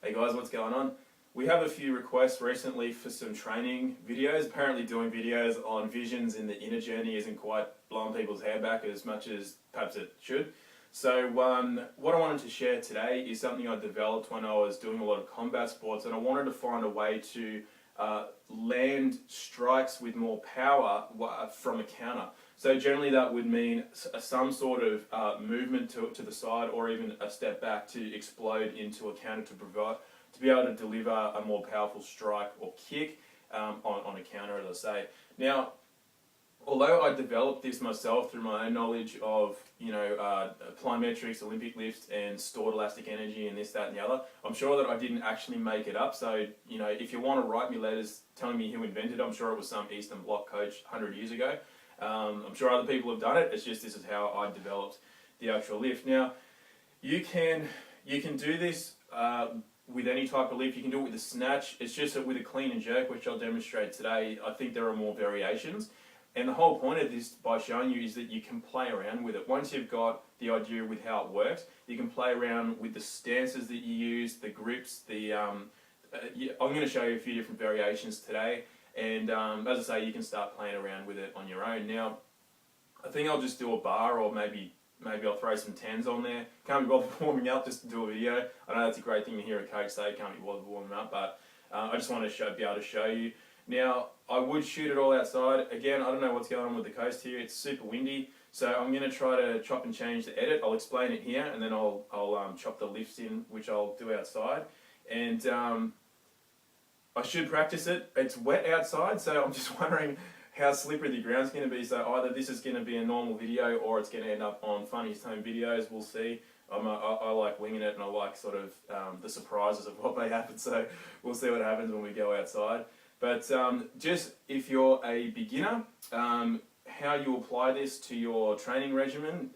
Hey guys, what's going on? We have a few requests recently for some training videos. Apparently doing videos on visions in the inner journey isn't quite blowing people's hair back as much as perhaps it should. So what I wanted to share today is something I developed when I was doing a lot of combat sports, and I wanted to find a way to land strikes with more power from a counter. So generally that would mean some sort of movement to the side or even a step back to explode into a counter to be able to deliver a more powerful strike or kick on a counter, as I say. Now, although I developed this myself through my own knowledge of, plyometrics, Olympic lifts, and stored elastic energy, and this, that, and the other, I'm sure that I didn't actually make it up. So, if you want to write me letters telling me who invented it, I'm sure it was some Eastern Bloc coach 100 years ago. I'm sure other people have done it. It's just this is how I developed the actual lift. Now, you can do this with any type of lift. You can do it with a snatch. It's just that with a clean and jerk, which I'll demonstrate today, I think there are more variations. And the whole point of this, by showing you, is that you can play around with it. Once you've got the idea with how it works, you can play around with the stances that you use, the grips, I'm going to show you a few different variations today. And as I say, you can start playing around with it on your own. Now, I think I'll just do a bar, or maybe I'll throw some 10s on there. Can't be bothered warming up just to do a video. I know that's a great thing to hear a coach say, can't be bothered warming up, but I just want to be able to show you. Now, I would shoot it all outside. Again, I don't know what's going on with the coast here. It's super windy, so I'm going to try to chop and change the edit. I'll explain it here, and then I'll chop the lifts in, which I'll do outside. And I should practice it. It's wet outside, so I'm just wondering how slippery the ground's going to be. So either this is going to be a normal video, or it's going to end up on Funny's home videos. We'll see. I like winging it, and I like sort of the surprises of what may happen. So we'll see what happens when we go outside. But just if you're a beginner, how you apply this to your training regimen,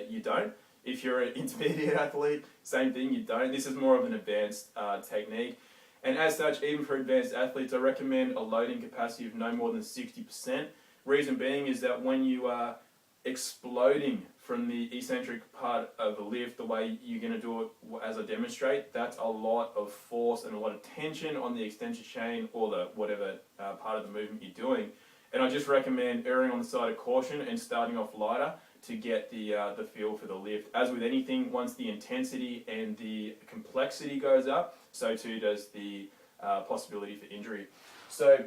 you don't. If you're an intermediate athlete, same thing, you don't. This is more of an advanced technique. And as such, even for advanced athletes, I recommend a loading capacity of no more than 60%. Reason being is that when you are exploding from the eccentric part of the lift, the way you're going to do it as I demonstrate, that's a lot of force and a lot of tension on the extension chain or the whatever part of the movement you're doing. And I just recommend erring on the side of caution and starting off lighter to get the feel for the lift. As with anything, once the intensity and the complexity goes up, so too does the possibility for injury. So,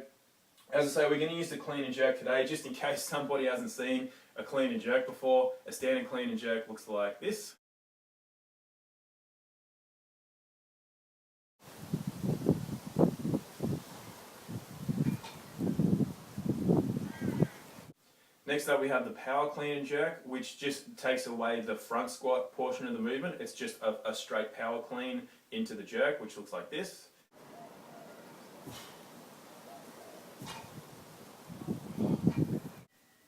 as I say, we're going to use the clean and jerk today, just in case somebody hasn't seen a clean and jerk before. A standard clean and jerk looks like this. Next up we have the power clean and jerk, which just takes away the front squat portion of the movement. It's just a straight power clean into the jerk, which looks like this.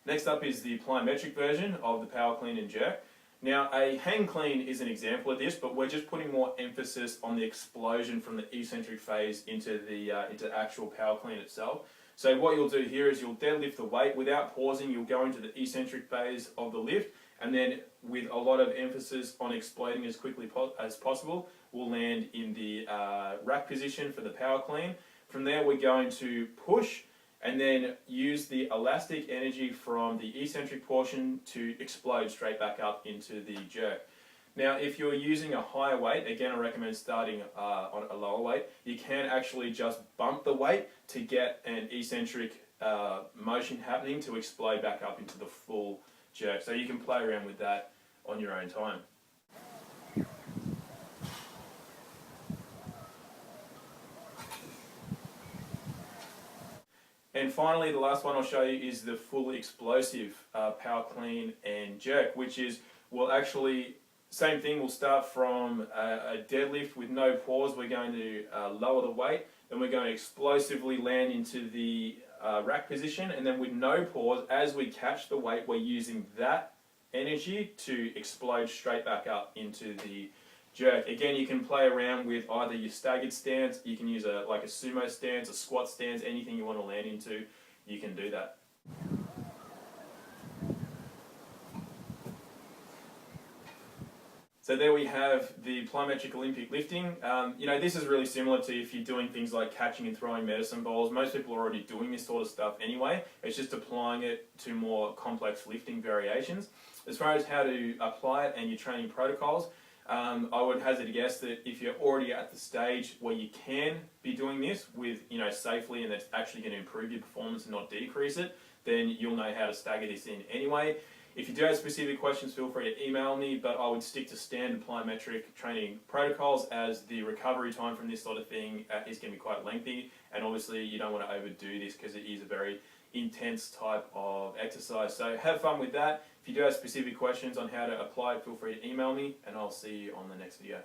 Next up is the plyometric version of the power clean and jerk. Now, a hang clean is an example of this, but we're just putting more emphasis on the explosion from the eccentric phase into the actual power clean itself. So what you'll do here is you'll deadlift the weight without pausing. You'll go into the eccentric phase of the lift, and then with a lot of emphasis on exploding as quickly as possible, we'll land in the rack position for the power clean. From there, we're going to push and then use the elastic energy from the eccentric portion to explode straight back up into the jerk. Now, if you're using a higher weight, again, I recommend starting on a lower weight. You can actually just bump the weight to get an eccentric motion happening to explode back up into the full jerk. So you can play around with that on your own time. And finally, the last one I'll show you is the full explosive power clean and jerk, which is, we'll actually, same thing, we'll start from a deadlift with no pause. We're going to lower the weight, then we're going to explosively land into the rack position, and then with no pause, as we catch the weight, we're using that energy to explode straight back up into the jerk. Again, you can play around with either your staggered stance, you can use like a sumo stance, a squat stance, anything you want to land into, you can do that. So there we have the plyometric Olympic lifting. This is really similar to if you're doing things like catching and throwing medicine balls. Most people are already doing this sort of stuff anyway. It's just applying it to more complex lifting variations. As far as how to apply it and your training protocols, I would hazard a guess that if you're already at the stage where you can be doing this with, safely, and that's actually going to improve your performance and not decrease it, then you'll know how to stagger this in anyway. If you do have specific questions, feel free to email me, but I would stick to standard plyometric training protocols, as the recovery time from this sort of thing is going to be quite lengthy, and obviously you don't want to overdo this because it is a very intense type of exercise. So have fun with that. If you do have specific questions on how to apply it, feel free to email me, and I'll see you on the next video.